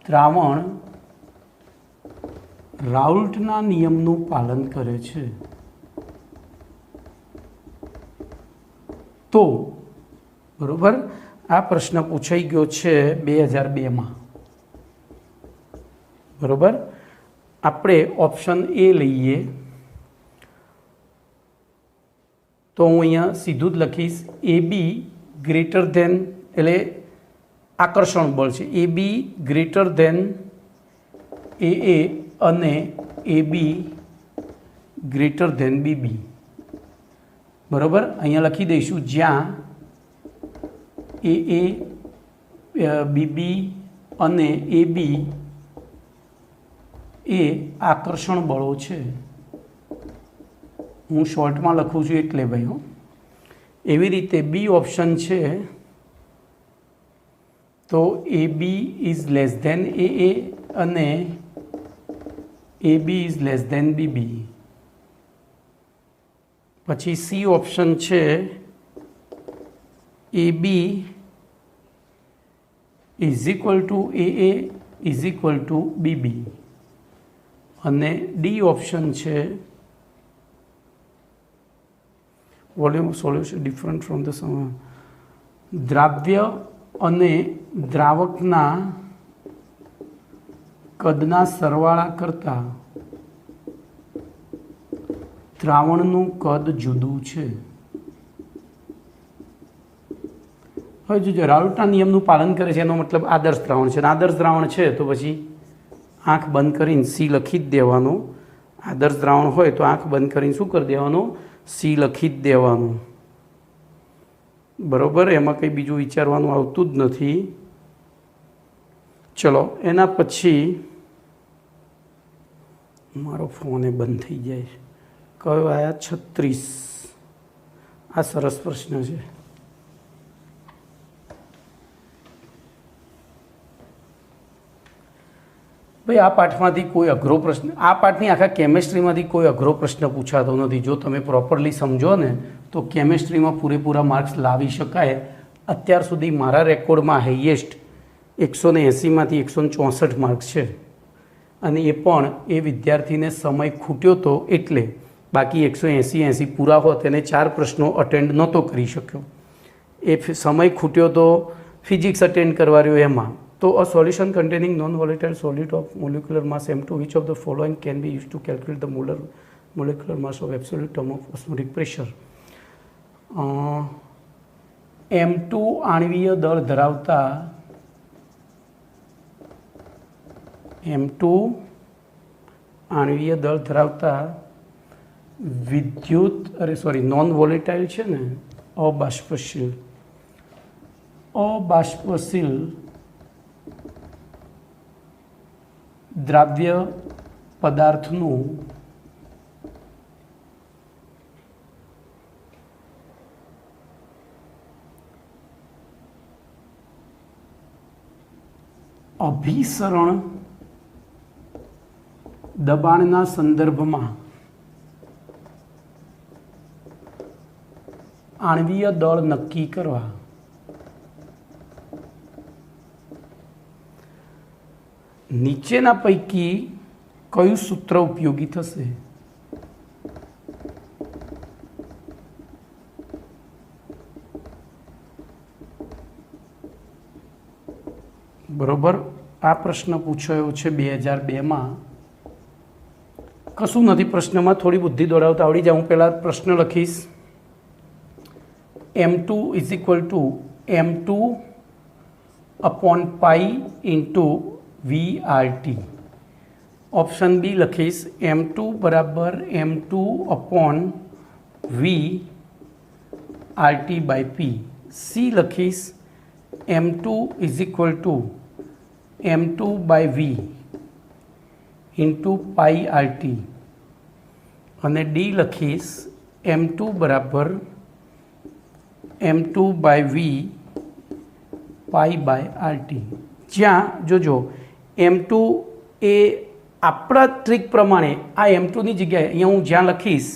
દ્રાવણ રાઉલ્ટના નિયમનું પાલન કરે છે. તો બરોબર, આ પ્રશ્ન પૂછાઈ ગયો છે 2002માં, બરોબર. આપણે ઓપ્શન એ લઈએ તો હું અહીંયા સીધું જ લખીશ એ બી ગ્રેટર ધેન, એટલે આકર્ષણ બળ છે, A B greater than A અને A B greater than BB. બરાબર, અહીંયા લખી દઈશું જ્યાં એ બીબી અને એ બી એ આકર્ષણ બળો છે. હું શોર્ટમાં લખું છું એટલે ભાઈ હો. એવી રીતે બી ઓપ્શન છે તો A B is less than A અને A B is less than B B. પછી સી ઓપ્શન છે A B is equal to A is equal to B B. અને ડી ઓપ્શન છે volume solution different from the દ્રાવ્ય અને દ્રાવકના કદના સરવાળા કરતાં દ્રાવણનું કદ જુદું છે. હવે જો રાઉલ્ટના નિયમનું પાલન કરે છે એનો મતલબ આદર્શ દ્રાવણ છે. આદર્શ દ્રાવણ છે તો પછી આંખ બંધ કરીને સી લખી જ દેવાનું. આદર્શ દ્રાવણ હોય તો આંખ બંધ કરીને શું કરી દેવાનું? સી લખી જ દેવાનું. બરાબર, એમાં કંઈ બીજું વિચારવાનું આવતું જ નથી. ચલો એના પછી મારો ફોન એ બંધ થઈ જાય છે. કયો આયા? 36. આ સરસ પ્રશ્ન છે. ભાઈ આ પાઠમાંથી કોઈ અઘરો પ્રશ્ન, આ પાઠની આખા કેમેસ્ટ્રીમાંથી કોઈ અઘરો પ્રશ્ન પૂછાતો નથી. જો તમે પ્રોપરલી સમજો ને તો કેમેસ્ટ્રીમાં પૂરેપૂરા માર્ક્સ લાવી શકાય. અત્યાર સુધી મારા રેકોર્ડમાં હાઈએસ્ટ 180માંથી 164 માર્ક્સ છે. અને એ પણ એ વિદ્યાર્થીને સમય ખૂટ્યો હતો એટલે, બાકી 180 પૂરા હોત એને 4 પ્રશ્નો અટેન્ડ નહોતો કરી શક્યો. એ સમય ખૂટ્યો તો ફિઝિક્સ અટેન્ડ કરવા રહ્યો એમાં. તો a solution containing non-volatile solid of molecular mass m2, which of the following can be used to calculate the molecular mass of absolute term of osmotic pressure? m2 આણ્વીય દળ ધરાવતા નોન વોલેટાઇલ છે ને, અબાષ્પશીલ દ્રાવ્ય પદાર્થનું અભિસરણ દબાણના સંદર્ભમાં આણ્વીય દળ નક્કી કરવા નીચેના પૈકી કયું સૂત્ર ઉપયોગી થશે? બરોબર, આ પ્રશ્ન પૂછાયો છે 2002માં. કશું નથી પ્રશ્નમાં, થોડી બુદ્ધિ દોડાવતા આવડી જાય. હું પહેલાં પ્રશ્ન લખીશ. m2 is equal to m2 upon pi into VRT. Option B લખીશ m2 બરાબર m2 upon VRT by P. C લખીશ m2 is equal to m2 by V into pi RT. અને ડી લખીશ m2 બરાબર m2 by V pi by RT. જ્યાં જોજો m2 એ આપણા ટ્રીક પ્રમાણે આ m2ની જગ્યાએ અહીંયા હું જ્યાં લખીશ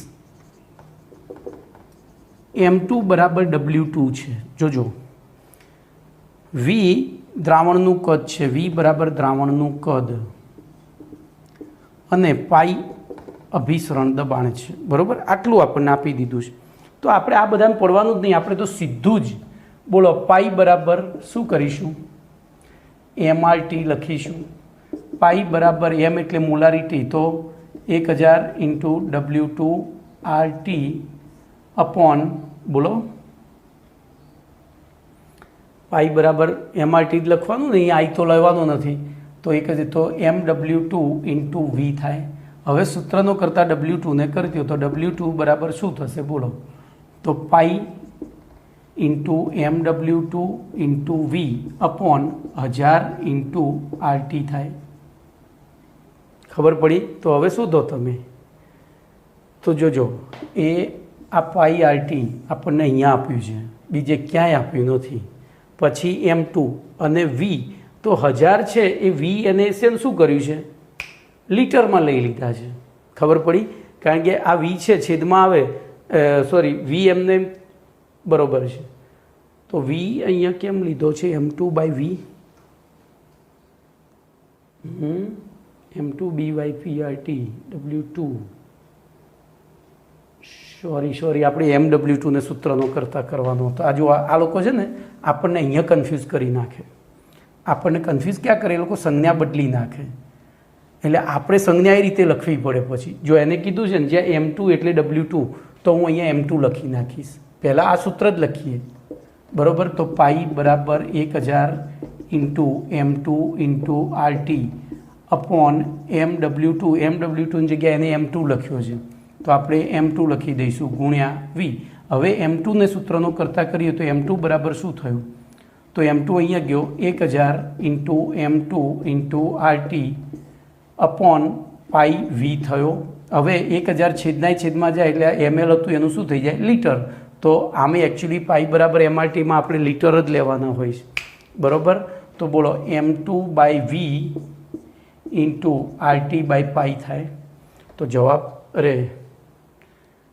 m2 બરાબર W2 છે. જોજો V દ્રાવણનું કદ છે, V બરાબર દ્રાવણનું કદ અને પાઈ અભિસરણ દબાણ છે. બરાબર, આટલું આપણને આપી દીધું છે. તો આપણે આ બધાને પડવાનું જ નહીં, આપણે તો સીધું જ બોલો પાઈ બરાબર શું કરીશું? MRT લખીશું. પાઈ બરાબર એમ એટલે મોલારિટી, તો 1000 × W2 RT अपॉन बोलो पाई बराबर MRT ज लखवानुं ने, अहीं आई तो लेवानो नथी, तो एक ज तो MW2 इंटू V थाय। हवे सूत्रनो करता W2 ने कर दो, तो W2 बराबर शुं थशे बोलो, तो pi into MW2 into V upon 1000 into RT थाय। खबर पड़ी? तो हवे शोधो तमे। तो जोजो ए आ पाई RT आपने अहींया आप्युं छे, बीजे क्यांय आप्युं नथी। पछी M2 अने V, तो 1000 छे ए V अने शेनु शुं कर्युं छे, लीटरमां लई लीधा छे। खबर पड़ी? कारण के आ V छे छेदमां आवे, सॉरी V एमने बरोबर छे, तो V अहींया केम लीधो छे, M2/V, M2/PRT W2, सॉरी આપણે MW2 ने सूत्रનો કરતા કરવાનો હતો। આ જો આ લોકો છે ને આપણને અહીંયા કન્ફ્યુઝ કરી નાખે, આપણને કન્ફ્યુઝ ક્યાં કરે, એ લોકો સંજ્ઞા બદલી નાખે, એટલે આપણે સંજ્ઞા એ રીતે લખવી પડે। પછી જો એને કીધું છે ને જ્યાં M2 એટલે W2, તો હું અહીંયા M2 લખી નાખીશ, પહેલાં આ સૂત્ર જ લખીએ, બરાબર। તો પાઈ બરાબર 1000 into M2 into RT upon MW2 ની જગ્યાએ એને M2 લખ્યો છે, तो આપણે M2 લખી દઈશું ગુણ્યા V। હવે M2 ને સૂત્રનો કરતા કરીએ તો M2 બરાબર શું થયું, તો M2 અહીંયા ગયો 1000 into M2 into RT upon pi V થયો। હવે 1000 છેદના છેદમાં જાય એટલે ml હતું એનું શું થઈ જાય, લીટર। તો આમે એકચ્યુઅલી પાઈ બરાબર MRTમાં આપણે લીટર જ લેવાના હોય છે, બરાબર। તો બોલો M2/V इंटू RT/पाई थाय, तो जवाब अरे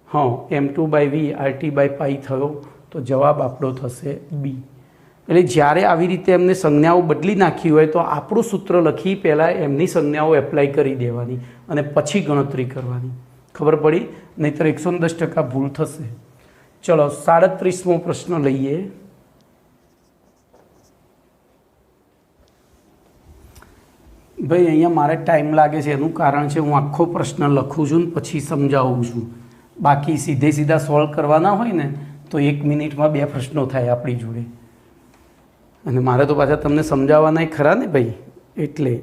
हाँ M2/V RT/पाई थयो, तो जवाब आपणो थशे बी। એટલે જ્યારે આવી રીતે એમને સંજ્ઞાઓ બદલી નાખી હોય તો આપણું સૂત્ર લખી પહેલાં એમની સંજ્ઞાઓ એપ્લાય કરી દેવાની અને પછી ગણતરી કરવાની। ખબર પડી? નહીંતર 110% ભૂલ થશે। ચલો 37મો પ્રશ્ન લઈએ। ભાઈ અહીંયા મારે ટાઈમ લાગે છે, એનું કારણ છે હું આખો પ્રશ્ન લખું છું ને પછી સમજાવું છું। બાકી સીધા સોલ્વ કરવાના હોય ને તો 1 મિનિટમાં 2 પ્રશ્નો થાય આપણી જોડે, અને મારે તો પાછા તમને સમજાવવાના ખરા ને ભાઈ, એટલે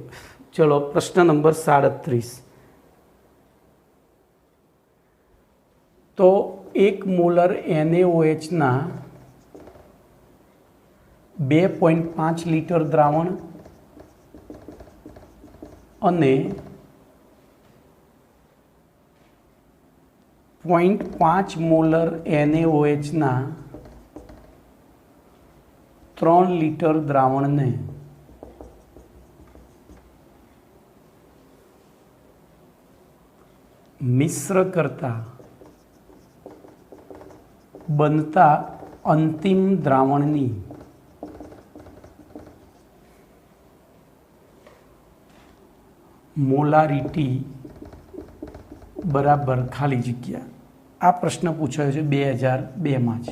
ચલો પ્રશ્ન નંબર 37। તો 1 મોલર NaOH ના 2.5 લીટર દ્રાવણ અને 0.5 મોલર NaOH ના 3 લીટર દ્રાવણને મિશ્ર કરતા બનતા અંતિમ દ્રાવણની મોલારિટી બરાબર ખાલી જગ્યા। આ પ્રશ્ન પૂછાયો છે 2002માં જ।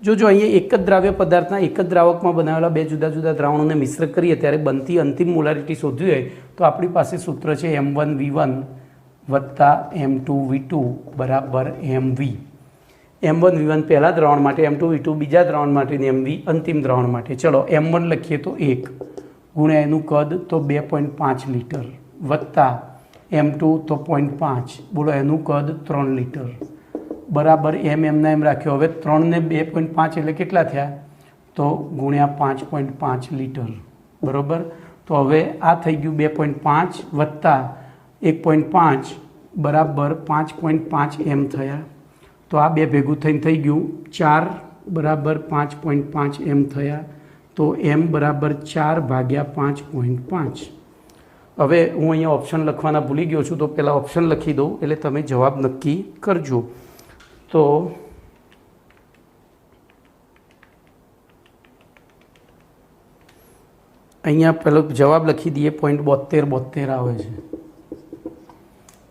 જો અહીંયા એક જ દ્રાવ્ય પદાર્થના એક જ દ્રાવકમાં બનાવેલા બે જુદા જુદા દ્રાવણોને મિશ્ર કરીએ ત્યારે બનતી અંતિમ મોલારિટી શોધવી હોય તો આપણી પાસે સૂત્ર છે M1V1 વત્તા M2V2 બરાબર MV। M1V1 પહેલા દ્રાવણ માટે, M2V2 બીજા દ્રાવણ માટે અને MV અંતિમ દ્રાવણ માટે। ચલો M1 લખીએ તો 1 ગુણ્યા એનું કદ તો 2.5 લીટર વત્તા M2 તો 0.5, બોલો એનું કદ 3 લીટર બરાબર એમના એમ રાખ્યો। હવે 3 ને 2.5 એટલે કેટલા થયા, તો ગુણ્યા 5.5 લીટર બરાબર। તો હવે આ થઈ ગયું 2.5 વત્તા 1.5 બરાબર 5.5 એમ થયા। તો આ બે ભેગું થઈને થઈ ગયું 4 બરાબર 5.5 એમ થયા। તો M બરાબર 4/5.5। હવે હું અહીંયા ઓપ્શન લખવાના ભૂલી ગયો છું, તો પહેલાં ઓપ્શન લખી દઉં એટલે તમે જવાબ નક્કી કરજો। તો અહીંયા પહેલો જવાબ લખી દઈએ 0.72 આવે છે।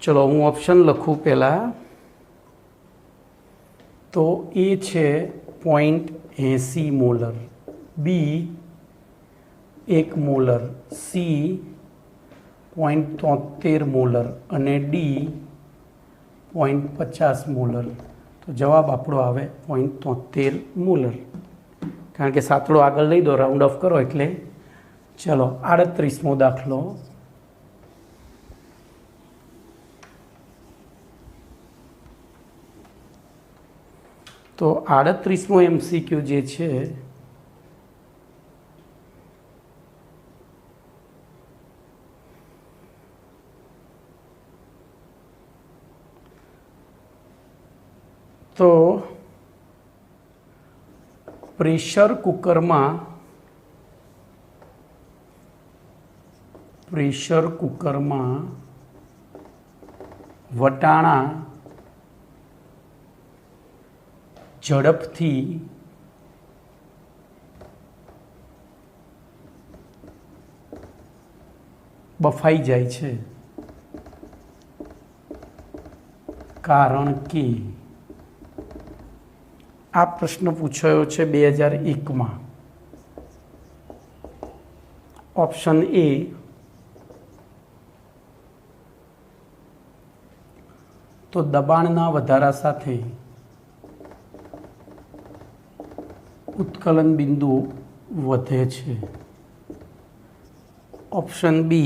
ચલો હું ઓપ્શન લખું પહેલાં, તો એ છે 0.80 મોલર, બી 1 મોલર, સી 0.73 મોલર અને ડી 0.50 મોલર। તો तो जवाब आपणो आवे 0.73 मोलर। कारण के सातड़ो आगळ लई दो, राउंड ऑफ करो एटले चलो 38मो दाखलो। तो 38मो MCQ जे छे तो प्रेशर कुकर में वटाणा झड़पथी बफाई जाय छे, कारण के आ प्रश्न पूछायो छे 2001 में। ऑप्शन ए तो दबाणना वधारा साथे उत्कलन बिंदु वधे छे। ऑप्शन बी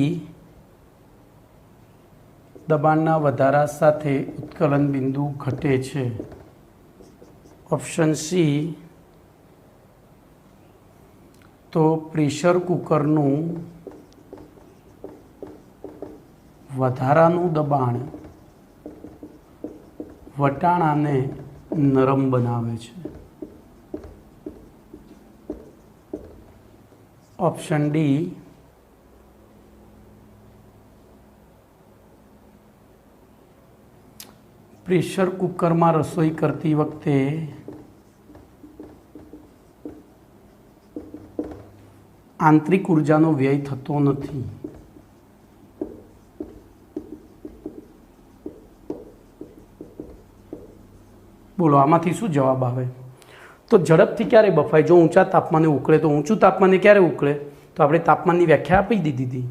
दबाणना वधारा साथे उत्कलन बिंदु घटे छे। ऑप्शन सी तो प्रेशर कुकरनु वधारानु दबाण वटाणाने नरम बनावे छे। ऑप्शन डी प्रेशर कुकर में रसोई करती वखते आंतरिक ऊर्जानो व्यय थतो नथी। बोलो आमांथी शुं जवाब आवे? तो झड़पथी क्यारे बफाय? जो ऊंचा तापमाने उकळे तो ऊंचू तापमाने क्यारे उकळे? तो आपणे तापमाननी व्याख्या आपी दीधी थी।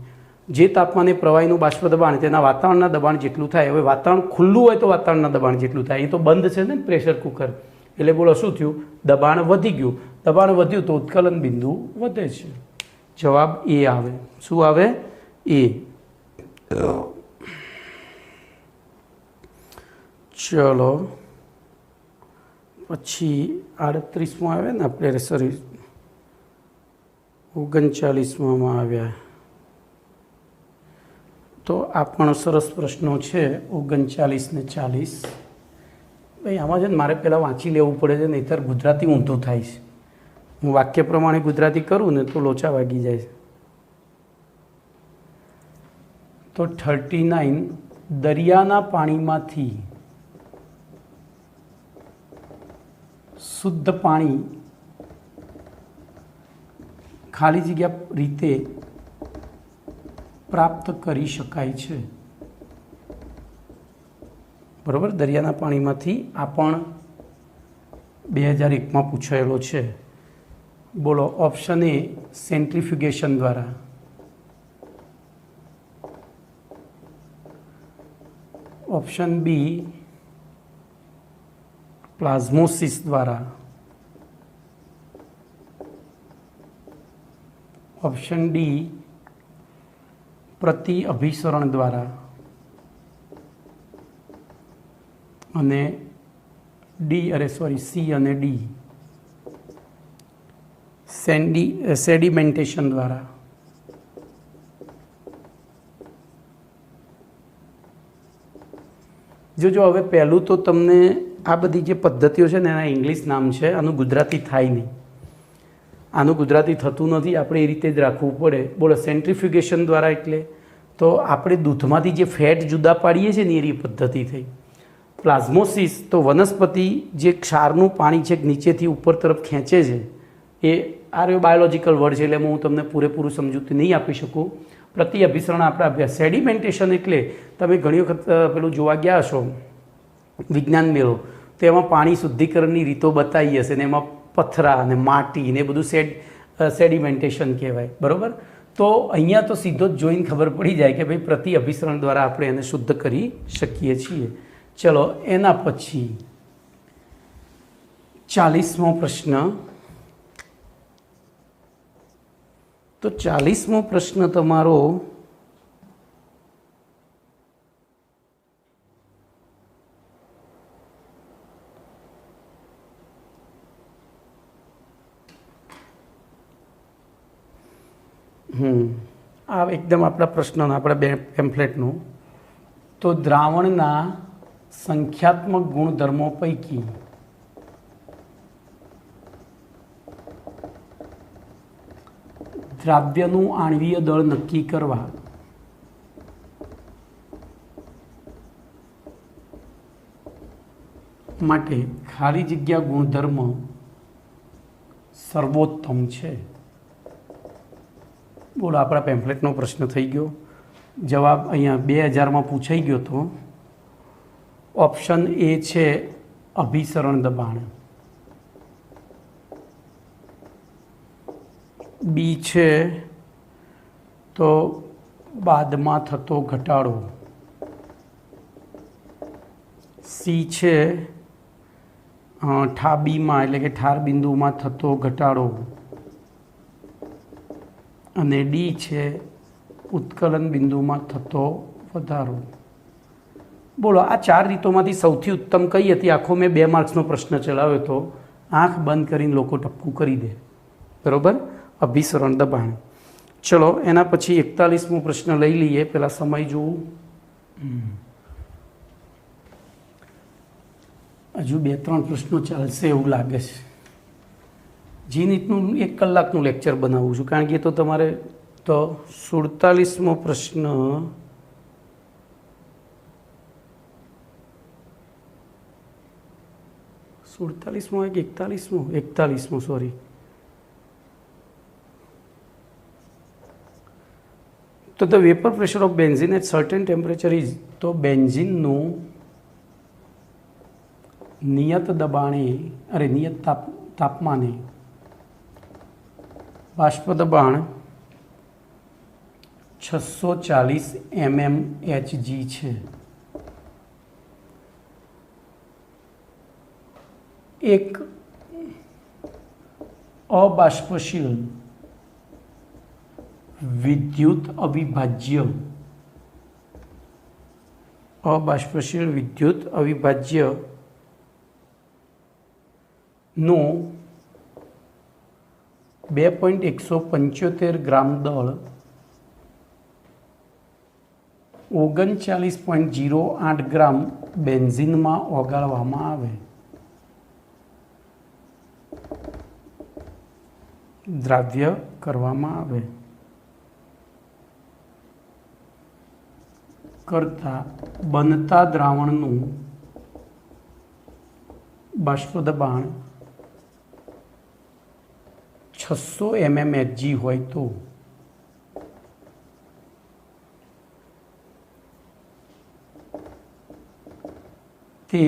जे तापमाने प्रवाहीनुं बाष्प दबाण तेना वातावरणना दबाण जेटलुं थाय। हवे वातावरण खुल्लुं होय तो वातावरणना दबाण जेटलुं थाय। ए तो बंध छे ने प्रेशर कुकर, એટલે બોલો શું થયું? દબાણ વધી ગયું। દબાણ વધ્યું તો ઉત્કલન બિંદુ વધે છે। જવાબ એ આવે। શું આવે? એ। ચલો પછી 38મો આવે ને, આપણે સોરી 39માં આવ્યા। तो आ पण सरस प्रश्नों है 39 ने 40। भाई आम है मारे पहला वाँची लेवू पड़े है, नहींतर गुजराती ऊंधू थाय छे। हूँ वाक्य प्रमाणे गुजराती करूँ ने तो लोचा वागी जाए। तो 39 दरियाना पाणीमांथी शुद्ध पाणी खाली जग्या रीते प्राप्त करी शकाय छे। बराबर, दरियाना पाणीमांथी आ पण 2001 में पूछायेलो छे। बोलो ऑप्शन ए सेंट्रीफ्यूगेशन द्वारा, ऑप्शन बी प्लाज्मोसिस द्वारा, ऑप्शन डी प्रति अभिसरण द्वारा, अने डी अरे सॉरी सी अने डी सेडिमेंटेशन द्वारा। जो हवे पहलू तो तमने आ बधी जे पद्धतिओ छे ने एना इंग्लिश नाम छे, आनु गुजराती थाय नहीं। आनु गुजराती थतुं नथी, आपणे ए रीते ज राखवुं पड़े। बोलो सेंट्रीफ्यूगेशन द्वारा एटले तो आपणे दूधमांथी जे फेट जुदा पाड़ीए छे ने एनी पद्धति थई। प्लाज्मोसिस तो वनस्पति जे क्षारनुं पाणी छे नीचेथी ऊपर तरफ खेंचे छे, ए आर्यो बायोलॉजिकल वर्ड छे, એટલે હું તમને પૂરેપૂરું સમજૂતી નહીં આપી શકું। પ્રતિ અભિસરણ આપણા અભ્યાસ। સેડિમેન્ટેશન એટલે તમે ઘણી વખત પેલું જોવા ગયા હશો વિજ્ઞાન મેળો, તો એમાં પાણી શુદ્ધિકરણની રીતો બતાવી હશે ને એમાં પથરા અને માટી ને બધું સેડિમેન્ટેશન કહેવાય। બરાબર, તો અહીંયા તો સીધો જ જોઈને ખબર પડી જાય કે ભાઈ પ્રતિ અભિસરણ દ્વારા આપણે એને શુદ્ધ કરી શકીએ છીએ। ચલો એના પછી 40મો પ્રશ્ન. તો 40મો પ્રશ્ન તમારો આ એકદમ આપણા પ્રશ્નનો, આપણા બે પેમ્ફલેટનું. તો દ્રાવણના સંખ્યાત્મક ગુણધર્મો પૈકી દ્રાવ્યનું આણ્વીય દળ નક્કી કરવા માટે ખાલી જગ્યા ગુણધર્મ સર્વોત્તમ છે. બોલો, આપણા પેમ્ફલેટનો પ્રશ્ન થઈ ગયો. જવાબ અહીંયા 2000માં પૂછાઈ ગયો હતો. ઓપ્શન એ છે અભિસરણ દબાણ, બી છે તો બાદમાં થતો ઘટાડો, સી છે ઠાબીમાં એટલે કે ઠાર બિંદુમાં થતો ઘટાડો, અને ડી છે ઉત્કલન બિંદુમાં થતો વધારો. બોલો, આ 4 રીતોમાંથી સૌથી ઉત્તમ કઈ હતી? આખો મેં 2 માર્ક્સનો પ્રશ્ન ચલાવ્યો હતો. આંખ બંધ કરીને લોકો ટપકું કરી દે, બરાબર? અભિસરણ દબાણ. ચલો, એના પછી 41મો પ્રશ્ન લઈ લઈએ. પહેલાં સમય જોવું. હજુ 2-3 પ્રશ્નો ચાલશે એવું લાગે છે. જીનીટનું 1 કલાકનું લેક્ચર બનાવું છું, કારણ કે એ તો તમારે. તો 47મો પ્રશ્ન. સુડતાલીસમો કે 41મો? સોરી. તો the vapour pressure of benzene at certain temperature is. તો બેન્ઝીનનું નિયત દબાણે નિયત તાપમાને બાષ્પ દબાણ 640 mmHg છે. એક અબાષ્પશીલ વિદ્યુત અવિભાજ્ય નું 2.175 ગ્રામ દળ 39.08 ગ્રામ બેન્ઝીનમાં ઓગાળવામાં આવે. દ્રાવ્ય કરવામાં આવે કરતા બનતા દ્રાવણનું બાષ્પ દબાણ 600 mmHg હોય તો તે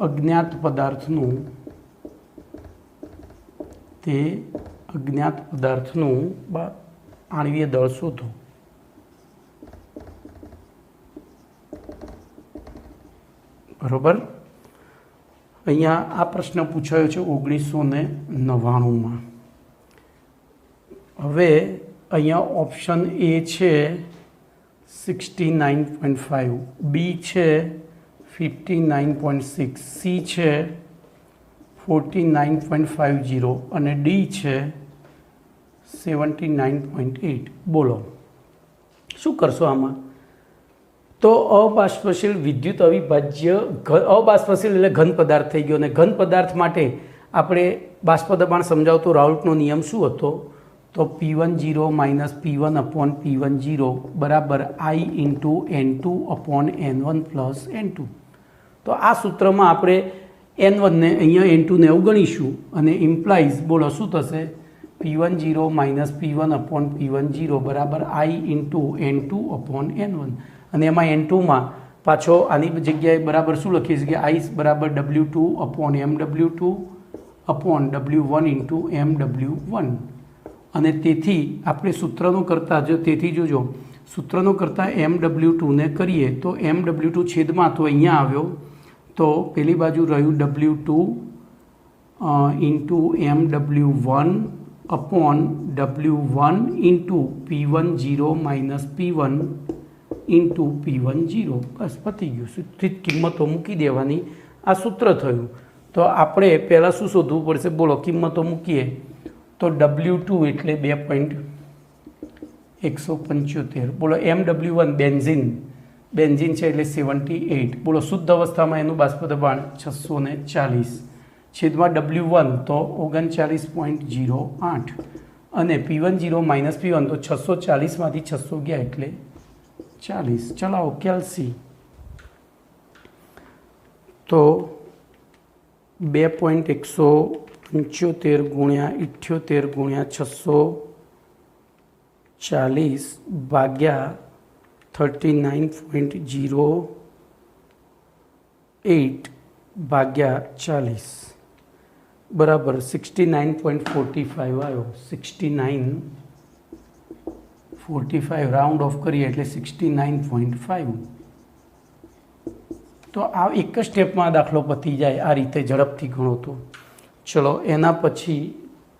અજ્ઞાત પદાર્થનું આણ્વીય દળ શોધો. બરોબર. અહીંયા આ પ્રશ્ન પૂછાયો છે 1999માં. હવે અહીંયા ઓપ્શન એ છે 69.5, બી છે 59.6, સી છે 49.50 અને ડી છે 79.8. બોલો, શું કરશો આમાં? તો અબાષ્પશીલ વિદ્યુત અવિભાજ્ય, અબાષ્પશીલ એટલે ઘન પદાર્થ થઈ ગયો. અને ઘન પદાર્થ માટે આપણે બાષ્પ દબાણ સમજાવતો રાઉલ્ટનો નિયમ શું હતો? તો P10 - P1/P10 બરાબર I × N2/N1 + N2. તો આ સૂત્રમાં આપણે N1 ને અહીંયા N2 ને એવું ગણીશું, અને ઇમ્પ્લાઇઝ, બોલો શું થશે? P10 - P1/P10 બરાબર I × N2/N1. અને એમાં N2માં પાછો આની જગ્યાએ બરાબર શું લખી શકીએ? I બરાબર W2/MW2/W1 × MW1. અને તેથી આપણે સૂત્રનો કરતાં, જો તેથી જોજો સૂત્રનો કરતાં MW2 ને કરીએ તો MW2 છેદમાં તો અહીંયા આવ્યો, તો પેલી બાજુ રહ્યું W2 into MW1 upon W1 into P10 minus P1 into P10 बस पती गયું સ્થિત કિંમતો મૂકી દેવાની આ સૂત્ર થયું તો આપણે પહેલાં શું શોધવું પડશે બોલો કિંમતો મૂકીએ તો W2 એટલે 2.175 બોલો MW1 બેન્ઝીન છે એટલે 78 બોલો શુદ્ધ અવસ્થામાં એનું બાષ્પ દબાણ 640 છેદમાં W1 તો 39.08 અને P10 માઇનસ P1 તો 640માંથી 600 ગયા એટલે 40 ચલાવો કેલ્સી તો 2.175 ગુણ્યા 78 ગુણ્યા 640 ભાગ્યા 39.08 ભાગ્યા 40 બરાબર 69.45 આવ્યો 69.45 રાઉન્ડ ઓફ કરીએ એટલે 69.5 તો આ એક જ સ્ટેપમાં દાખલો પતી જાય આ રીતે ઝડપથી ગણો તો ચલો એના પછી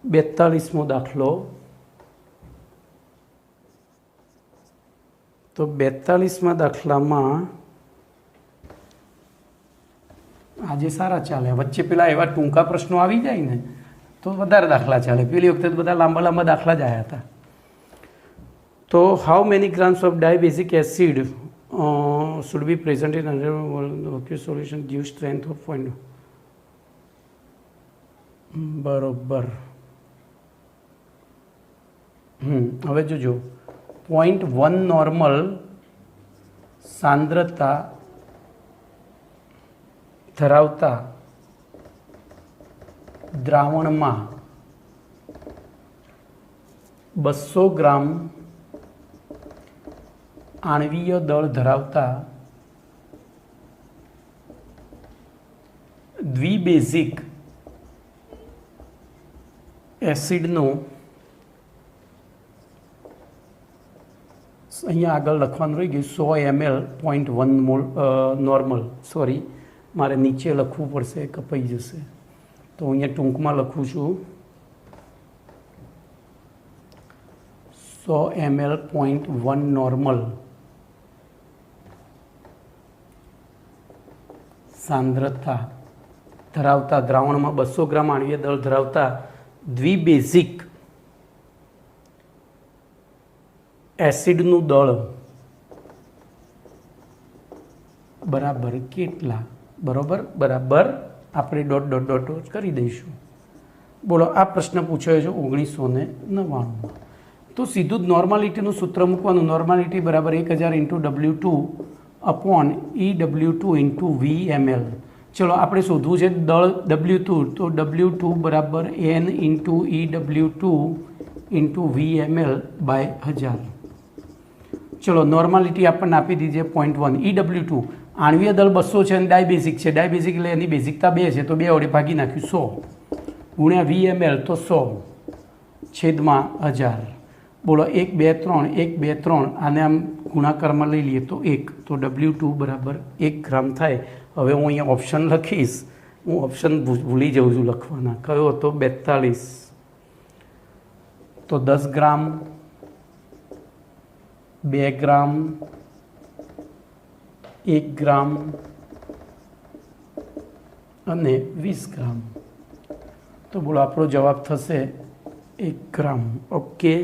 42મો દાખલો તો 42મા દાખલામાં આજે સારા ચાલે વચ્ચે પેલા એવા ટૂંકા પ્રશ્નો આવી જાય ને તો વધારે દાખલા ચાલે પેલી વખતે બધા લાંબા લાંબા દાખલા જ આવ્યા હતા તો how many grams of dibasic acid should be present in okay solution give strength of point બરોબર હવે જોજો 0.1 નોર્મલ સાંદ્રતા ધરાવતા દ્રાવણમાં 200 ગ્રામ आणवीय दल धरावता द्विबेजिक एसिडनो अहीं आगळ लखवानुं रही गयुं 100 ml 0.1 मोल नॉर्मल सॉरी मारे नीचे लखवुं पड़शे कपाई जशे तो अहीं टूंकमां लखुं छुं 100 ml 0.1 नॉर्मल सांद्रता धरावता द्रावण में 200 ग्राम आणवीय दल धरावता द्विबेजिक एसिडनु दल बराबर केटला बराबर बराबर આપણે ડોટ ડોટ ડોટ ડોટ કરી દઈશું બોલો આ પ્રશ્ન પૂછાયો છે 1999 તો સીધું જ નોર્માલિટીનું સૂત્ર મૂકવાનું નોર્માલિટી બરાબર 1000 into W2 upon EW2 into VML चलो આપણે શોધવું છે દળ W2 તો W2 બરાબર N into EW2 into VML by 1000 चलो नॉर्मालिटी આપણને આપી દીધી 0.1 EW2 आणवीय दल 200 છે અને ડાયબેઝિક છે ડાયબેઝિક એટલે એની બેઝિકતા 2 છે તો 2 વડે ભાગી નાખ્યું 100 ગુણ્યા VML તો 100 છેદમાં 1000 बोलो 1 2 3 1 2 3 आने आम गुणाकार में लई लीए तो 1 तो W2 बराबर 1 ग्राम थाय हवे हूँ अहींया ऑप्शन लखीश हूँ ऑप्शन भूली जाऊँ छूं लखवाना कयो हतो 42 तो 10 ग्राम 2 ग्राम 1 ग्राम अने 20 ग्राम तो बोलो आपणो जवाब थशे 1 ग्राम ओके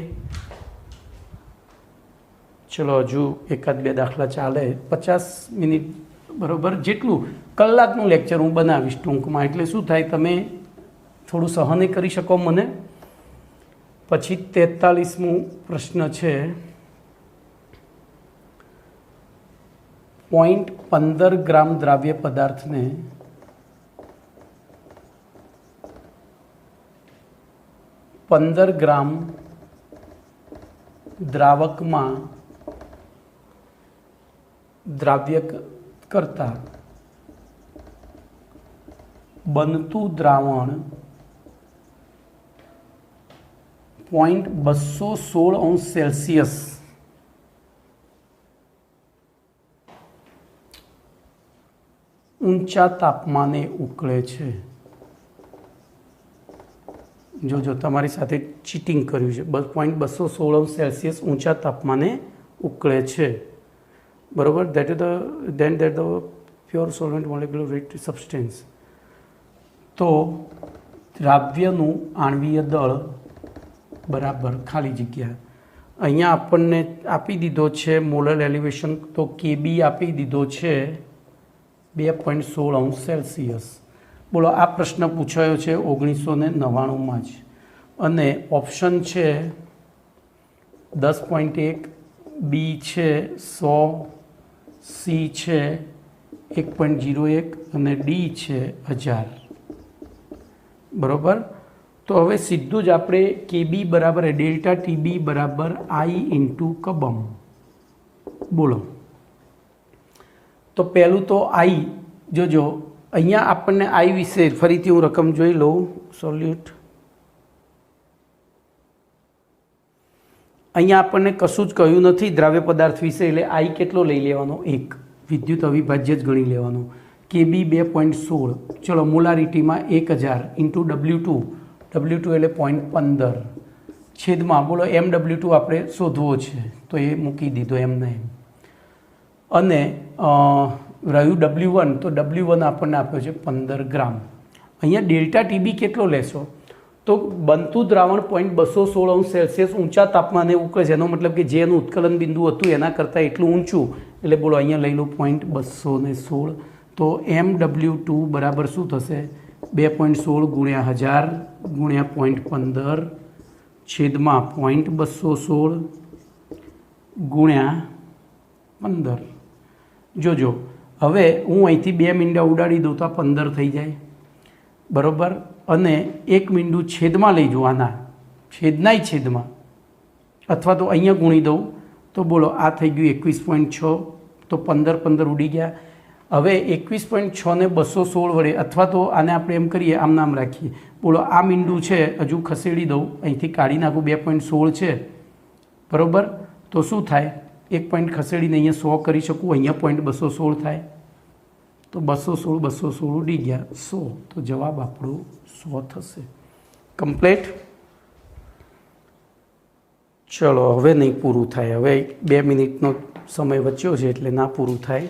चलो हजू एकाद बे दाखला चाले 50 मिनिट बराबर जेटलू कलाकનું लेक्चर हूँ बनावीश टूंकमां एटले शुं थाय तमे थोड़ुं सहन करी शको मने पछी 43मो प्रश्न छे 0.15 ग्राम द्राव्य पदार्थ ने 15 ग्राम द्रावक में द्राव्य करता बनतु द्रावण 216 अंश सेल्सियस ऊंचा तापमाने उकळे छे જો તમારી સાથે ચીટિંગ કર્યું છે. 0.216 ઊંચા તાપમાને ઉકળે છે, બરાબર. That is the pure solvent molecular weight substance. તો દ્રાવ્યનું આણ્વીય દળ બરાબર ખાલી જગ્યા. અહીંયા આપણને આપી દીધો છે મોલર એલિવેશન, તો કેબી આપી દીધો છે 2.16°C. બોલો, આ પ્રશ્ન પૂછાયો છે 1999માં જ, અને ઓપ્શન છે 10.1, બી છે 100, સી છે 1.01 અને ડી છે 1000, બરાબર. તો હવે સીધું જ આપણે કેબી બરાબર ડેલ્ટા ટીબી બરાબર આઈ ઇન્ટુ કબમ. બોલો, તો પહેલું તો આઈ જોજો. અહીંયા આપણને આઈ વિશે ફરીથી હું રકમ જોઈ લઉં. સોલ્યુટ અહીંયા આપણને કશું જ કહ્યું નથી દ્રાવ્ય પદાર્થ વિશે, એટલે આઈ કેટલો લઈ લેવાનો? 1. વિદ્યુત અવિભાજ્ય જ ગણી લેવાનો. કેબી 2.16, ચલો મોલારિટીમાં 1000 ઇન્ટુ W2 એટલે 0.15 છેદમાં, બોલો MW2 આપણે શોધવો છે તો એ મૂકી દીધો એમને એમ. અને રહ્યું W1, તો W1 આપણને આપ્યો છે 15 ગ્રામ. અહીંયા ડેલ્ટા ટીબી કેટલો લેશો? તો બનતું દ્રાવણ 0.216° ઊંચા તાપમાને ઉકળે છે, એનો મતલબ કે જે એનું ઉત્કલન બિંદુ હતું એના કરતાં એટલું ઊંચું, એટલે બોલો અહીંયા લઈ લો 0.216. તો MW2 બરાબર શું થશે? 2.16 ગુણ્યા 1000 ગુણ્યા 0.15 છેદમાં 0.216 ગુણ્યા 15. જોજો, હવે હું અહીંથી 2 મીંડા ઉડાડી દઉં તો આ 15 થઈ જાય, બરાબર. અને 1 મીંડું છેદમાં લઈ જવું, આના છેદનાય છેદમાં, અથવા તો અહીંયા ગુણી દઉં તો બોલો આ થઈ ગયું 21.6. તો 15 ઉડી ગયા. હવે 21.6 ને 216 વડે, અથવા તો આને આપણે એમ કરીએ, આમ નામ રાખીએ. બોલો આ મીંડું છે હજુ ખસેડી દઉં, અહીંથી કાઢી નાખું, 2.16 છે, બરાબર. તો શું થાય? 1 પોઈન્ટ ખસેડીને અહીંયા 100 કરી શકું, અહીંયા 0.216 થાય. તો 216 ઉડી ગયા 100. તો જવાબ આપણો 100 થશે. કમ્પ્લીટ. ચલો હવે નહીં પૂરું થાય, હવે 2 મિનિટનો સમય વચ્યો છે એટલે ના પૂરું થાય.